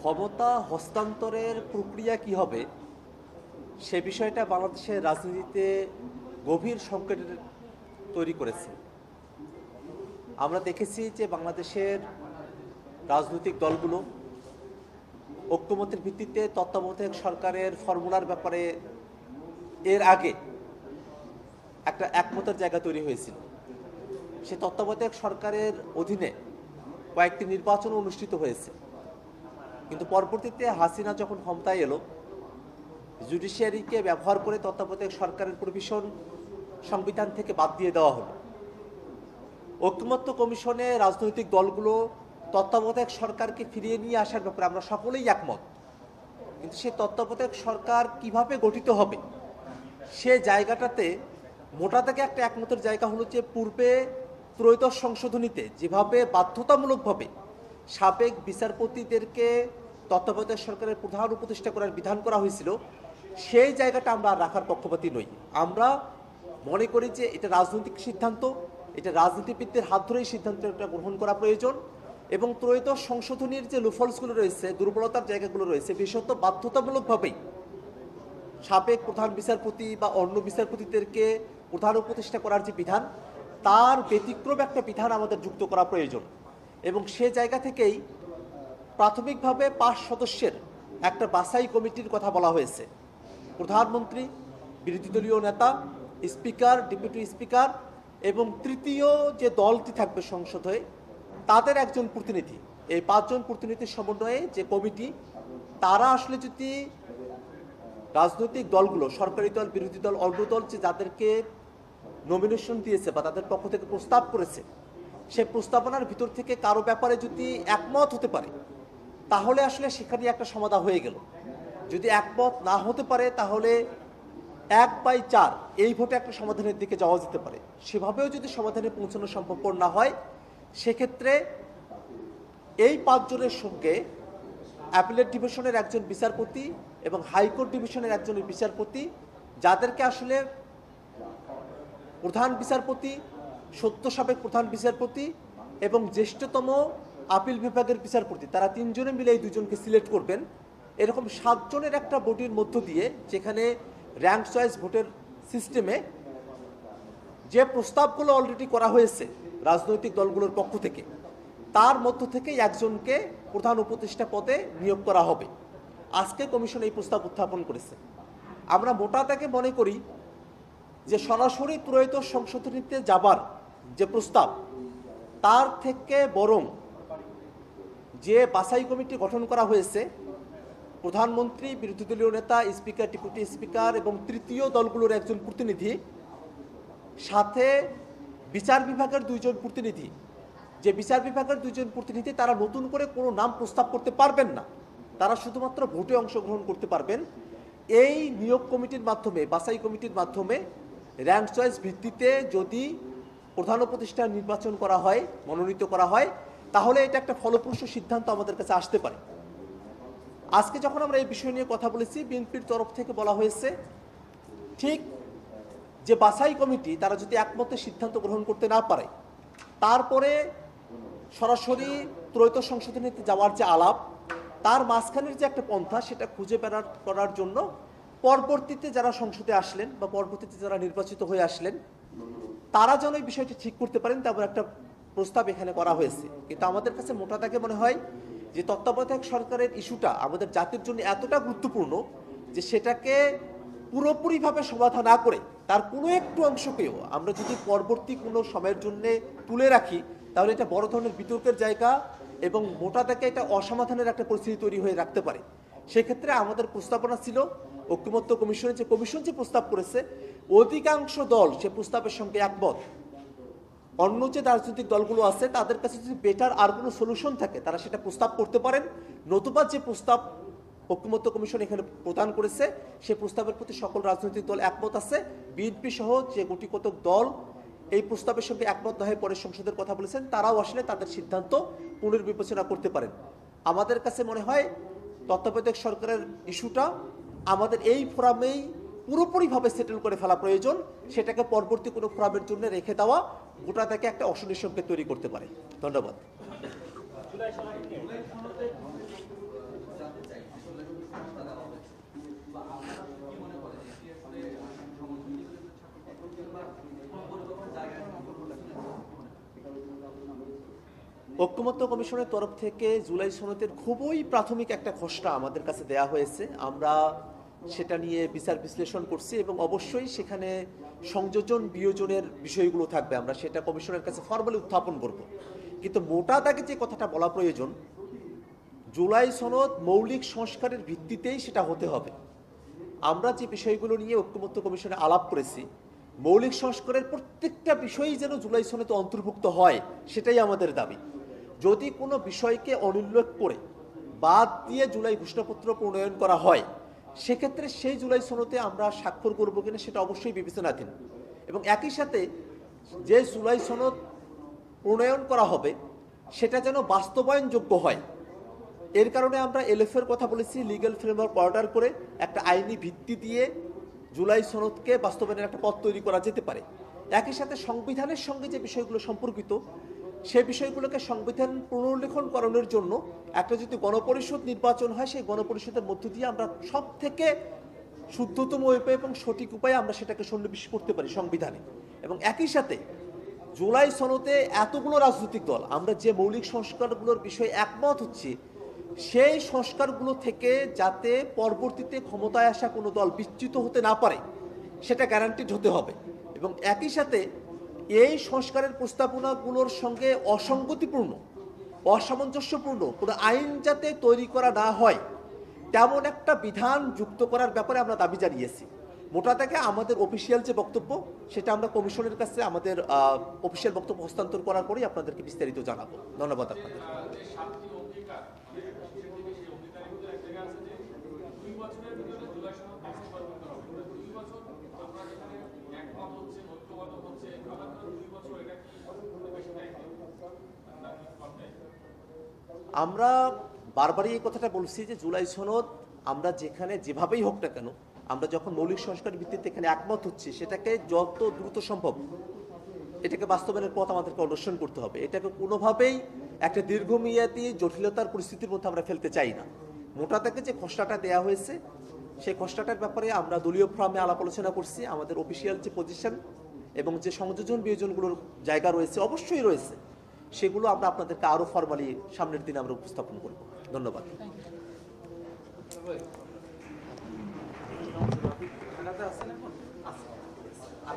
ক্ষমতা হস্তান্তরের প্রক্রিয়া কি হবে সে বিষয়টা বাংলাদেশের রাজনীতিতে গভীর সংকট তৈরি করেছে। আমরা দেখেছি যে বাংলাদেশের রাজনৈতিক দলগুলো ঐক্যমত্যের ভিত্তিতে তত্ত্বাবধায়ক সরকারের ফর্মুলার ব্যাপারে এর আগে একটা একমতের জায়গা তৈরি হয়েছিল। সে তত্ত্বাবধায়ক সরকারের অধীনে কয়েকটি নির্বাচন অনুষ্ঠিত হয়েছে, কিন্তু পরবর্তীতে হাসিনা যখন ক্ষমতায় এলো, জুডিশিয়ারিকে ব্যবহার করে তত্ত্বাবধায়ক সরকারের প্রভিশন সংবিধান থেকে বাদ দিয়ে দেওয়া হলো। ঐক্যমত্য কমিশনে রাজনৈতিক দলগুলো তত্ত্বাবধায়ক সরকারকে ফিরিয়ে নিয়ে আসার ব্যাপারে আমরা সকলেই একমত, কিন্তু সেই তত্ত্বাবধায়ক সরকার কিভাবে গঠিত হবে সে জায়গাটাতে মোটা থেকে একটা একমতের জায়গা হলো যে পূর্বে ত্রয়োদশ সংশোধনীতে যেভাবে বাধ্যতামূলকভাবে সাবেক বিচারপতিদেরকে তত্ত্বাবধায়ক সরকারের প্রধান উপদেষ্টা করার বিধান করা হয়েছিল, সেই জায়গাটা আমরা রাখার পক্ষপাতী নই। আমরা মনে করি যে এটা রাজনৈতিক সিদ্ধান্ত, এটা রাজনীতিবিদদের হাত ধরেই সিদ্ধান্তটা গ্রহণ করা প্রয়োজন, এবং ত্রয়োদশ সংশোধনীর যে লুফলসগুলো রয়েছে, দুর্বলতার জায়গাগুলো রয়েছে, বিশেষত বাধ্যতামূলকভাবেই সাবেক প্রধান বিচারপতি বা অন্য বিচারপতিদেরকে প্রধান উপদেষ্টা করার যে বিধান, তার ব্যতিক্রম একটা বিধান আমাদের যুক্ত করা প্রয়োজন। এবং সে জায়গা থেকেই প্রাথমিকভাবে 5 সদস্যের একটা বাছাই কমিটির কথা বলা হয়েছে। প্রধানমন্ত্রী, বিরোধী দলীয় নেতা, স্পিকার, ডেপুটি স্পিকার এবং তৃতীয় যে দলটি থাকবে সংসদে তাদের একজন প্রতিনিধি, এই 5 জন প্রতিনিধির সমন্বয়ে যে কমিটি, তারা আসলে যদি রাজনৈতিক দলগুলো, সরকারি দল, বিরোধী দল, অন্য দল, যে যাদেরকে নমিনেশন দিয়েছে বা তাদের পক্ষ থেকে প্রস্তাব করেছে, সে প্রস্তাবনার ভিতর থেকে কারো ব্যাপারে যদি একমত হতে পারে তাহলে আসলে সেখানে একটা সমাধান হয়ে গেল। যদি একমত না হতে পারে তাহলে 1/4 এই ভোটে একটা সমাধানের দিকে যাওয়া যেতে পারে। সেভাবেও যদি সমাধানে পৌঁছানো সম্ভবপর না হয়, সেক্ষেত্রে এই 5 জনের সঙ্গে অ্যাপিলেট ডিভিশনের একজন বিচারপতি এবং হাইকোর্ট ডিভিশনের একজন বিচারপতি, যাদেরকে আসলে প্রধান বিচারপতি, সত্য সাবেক প্রধান বিচারপতি এবং জ্যেষ্ঠতম আপিল বিভাগের বিচারপতি, তারা 3 জনে মিলে এই 2 জনকে সিলেক্ট করবেন। এরকম 7 জনের একটা বডির মধ্য দিয়ে, যেখানে র্যাঙ্ক চয়েস ভোটের সিস্টেমে যে প্রস্তাবগুলো অলরেডি করা হয়েছে রাজনৈতিক দলগুলোর পক্ষ থেকে, তার মধ্য থেকে একজনকে প্রধান উপদেষ্টা পদে নিয়োগ করা হবে। আজকে কমিশন এই প্রস্তাব উত্থাপন করেছে। আমরা মোটা থেকে মনে করি যে সরাসরি ত্রয়োদশ সংশোধনীতে যাবার যে প্রস্তাব, তার থেকে বরং যে বাছাই কমিটি গঠন করা হয়েছে, প্রধানমন্ত্রী, বিরোধী দলীয় নেতা, স্পিকার, ডেপুটি স্পিকার এবং তৃতীয় দলগুলোর একজন প্রতিনিধি, সাথে বিচার বিভাগের 2 জন প্রতিনিধি, যে বিচার বিভাগের 2 জন প্রতিনিধি তারা নতুন করে কোনো নাম প্রস্তাব করতে পারবেন না, তারা শুধুমাত্র ভোটে অংশগ্রহণ করতে পারবেন। এই নিয়োগ কমিটির মাধ্যমে, বাছাই কমিটির মাধ্যমে র্যাঙ্ক চয়েস ভিত্তিতে যদি প্রধান উপদেষ্টা নির্বাচন করা হয়, মনোনীত করা হয়, তাহলে এটা একটা ফলপ্রসূ সিদ্ধান্ত আমাদের কাছে আসতে পারে। আজকে যখন আমরা এই বিষয় নিয়ে কথা বলেছি, বিএনপির তরফ থেকে বলা হয়েছে ঠিক যে বাছাই কমিটি তারা যদি একমতে সিদ্ধান্ত গ্রহণ করতে না পারে, তারপরে সরাসরি ত্রয়োদশ সংশোধনীতে যাওয়ার যে আলাপ, তার মাঝখানের যে একটা পন্থা, সেটা খুঁজে বের করার জন্য পরবর্তীতে যারা সংসদে আসলেন বা পরবর্তীতে যারা নির্বাচিত হয়ে আসলেন, তারা যেন এই বিষয়টি ঠিক করতে পারেন, তেমন একটা প্রস্তাব এখানে করা হয়েছে। কিন্তু আমাদের কাছে মোটা থেকে মনে হয় যে তত্ত্বাবধায়ক সরকারের ইস্যুটা আমাদের জাতির জন্য এতটা গুরুত্বপূর্ণ যে সেটাকে পুরোপুরিভাবে সমাধান না করে তার কোনো একটু অংশকেও আমরা যদি পরবর্তী কোনো সময়ের জন্য তুলে রাখি, তাহলে এটা বড় ধরনের বিতর্কের জায়গা এবং মোটা থেকে এটা অসমাধানের একটা পরিস্থিতি তৈরি হয়ে রাখতে পারে। সেক্ষেত্রে আমাদের প্রস্তাবনা ছিল, ঐক্যমত্য কমিশনের যে কমিশন যে প্রস্তাব করেছে, অধিকাংশ দল সে প্রস্তাবের সঙ্গে একমত। অন্য যে রাজনৈতিক দলগুলো আছে তাদের কাছে যদি বেটার আর কোনো সলিউশন থাকে, তারা সেটা প্রস্তাব করতে পারেন। নতুবা যে প্রস্তাব ঐক্যমত্য কমিশন এখানে প্রদান করেছে, সেই প্রস্তাবের প্রতি সকল রাজনৈতিক দল একমত আছে। বিএনপি সহ যে গুটি কতক দল এই প্রস্তাবের সঙ্গে একমত না হয়ে পরে সংসদের কথা বলেছেন, তারাও আসলে তাদের সিদ্ধান্ত পুনর্বিবেচনা করতে পারেন। আমাদের কাছে মনে হয় তত্ত্বাবধায়ক সরকারের ইস্যুটা আমাদের এই ফোরামেই পুরোপুরিভাবে সেটেল করে ফেলা প্রয়োজন। সেটাকে পরবর্তী কোনো ফোরামের জন্য রেখে দেওয়া গোটা থেকে একটা অশনি সংকেত তৈরি করতে পারে। ধন্যবাদ। ঐকমত্য কমিশনের তরফ থেকে জুলাই সনদের খুবই প্রাথমিক একটা খসড়া আমাদের কাছে দেয়া হয়েছে। আমরা সেটা নিয়ে বিচার বিশ্লেষণ করছি এবং অবশ্যই সেখানে সংযোজন বিয়োজনের বিষয়গুলো থাকবে, আমরা সেটা কমিশনের কাছে ফর্মালি উত্থাপন করব। কিন্তু মোটা দাগে যে কথাটা বলা প্রয়োজন, জুলাই সনদ মৌলিক সংস্কারের ভিত্তিতেই সেটা হতে হবে। আমরা যে বিষয়গুলো নিয়ে ঐকমত্য কমিশনে আলাপ করেছি, মৌলিক সংস্কারের প্রত্যেকটা বিষয়ই যেন জুলাই সনদে অন্তর্ভুক্ত হয়, সেটাই আমাদের দাবি। যদি কোনো বিষয়কে অনুল্লেখ করে বাদ দিয়ে জুলাই ঘোষণাপত্র প্রণয়ন করা হয়, সেক্ষেত্রে সেই জুলাই সনদে আমরা স্বাক্ষর করবো কিনা সেটা অবশ্যই বিবেচনাধীন। এবং একই সাথে যে জুলাই সনদ প্রণয়ন করা হবে সেটা যেন বাস্তবায়নযোগ্য হয়, এর কারণে আমরা এলএফের কথা বলেছি, লিগ্যাল ফ্রেমওয়ার্ক অর্ডার করে একটা আইনি ভিত্তি দিয়ে জুলাই সনদকে বাস্তবায়নের একটা পথ তৈরি করা যেতে পারে। একই সাথে সংবিধানের সঙ্গে যে বিষয়গুলো সম্পর্কিত, সেই বিষয়গুলোকে সংবিধান পুনর্লিখন করানোর জন্য একটা যদি গণপরিষদ নির্বাচন হয়, সেই গণপরিষদের মধ্য দিয়ে আমরা সব থেকে শুদ্ধতম উপায় এবং সঠিক উপায়ে আমরা সেটাকে সন্নিবেশ করতে পারি সংবিধানে। এবং একই সাথে জুলাই সনদে এতগুলো রাজনৈতিক দল আমরা যে মৌলিক সংস্কারগুলোর বিষয়ে একমত হচ্ছে, সেই সংস্কারগুলো থেকে যাতে পরবর্তীতে ক্ষমতায় আসা কোনো দল বিচ্যুত হতে না পারে, সেটা গ্যারান্টিড হতে হবে। এবং একই সাথে এই সংস্কারের প্রস্তাবনাগুলোর সঙ্গে অসঙ্গতিপূর্ণ, অসামঞ্জস্যপূর্ণ কোনো আইন যাতে তৈরি করা না হয়, তেমন একটা বিধান যুক্ত করার ব্যাপারে আমরা দাবি জানিয়েছি। মোটা থেকে আমাদের অফিসিয়াল যে বক্তব্য, সেটা আমরা কমিশনের কাছে আমাদের অফিসিয়াল বক্তব্য হস্তান্তর করার পরেই আপনাদেরকে বিস্তারিত জানাবো। ধন্যবাদ আপনাদের। আমরা বারবারই এই কথাটা বলছি যে জুলাই সনদ আমরা যেখানে যেভাবেই হোক না কেন, আমরা যখন মৌলিক সংস্কার ভিত্তিতে এখানে একমত হচ্ছি, সেটাকে যত দ্রুত সম্ভব এটাকে বাস্তবায়নের পথ আমাদেরকে অন্বেষণ করতে হবে। এটাকে কোনোভাবেই একটা দীর্ঘমেয়াদী জটিলতার পরিস্থিতির মধ্যে আমরা ফেলতে চাই না। মোটা থেকে যে খসড়াটা দেওয়া হয়েছে, সেই খসড়াটার ব্যাপারে আমরা দলীয় ফর্মে আলাপ আলোচনা করছি। আমাদের অফিসিয়াল যে পজিশন এবং যে সংযোজন বিয়োজনগুলোর জায়গা রয়েছে, অবশ্যই রয়েছে, সেগুলো আমরা আপনাদেরকে আরও ফর্মালি সামনের দিনে আমরা উপস্থাপন করব। ধন্যবাদ। আর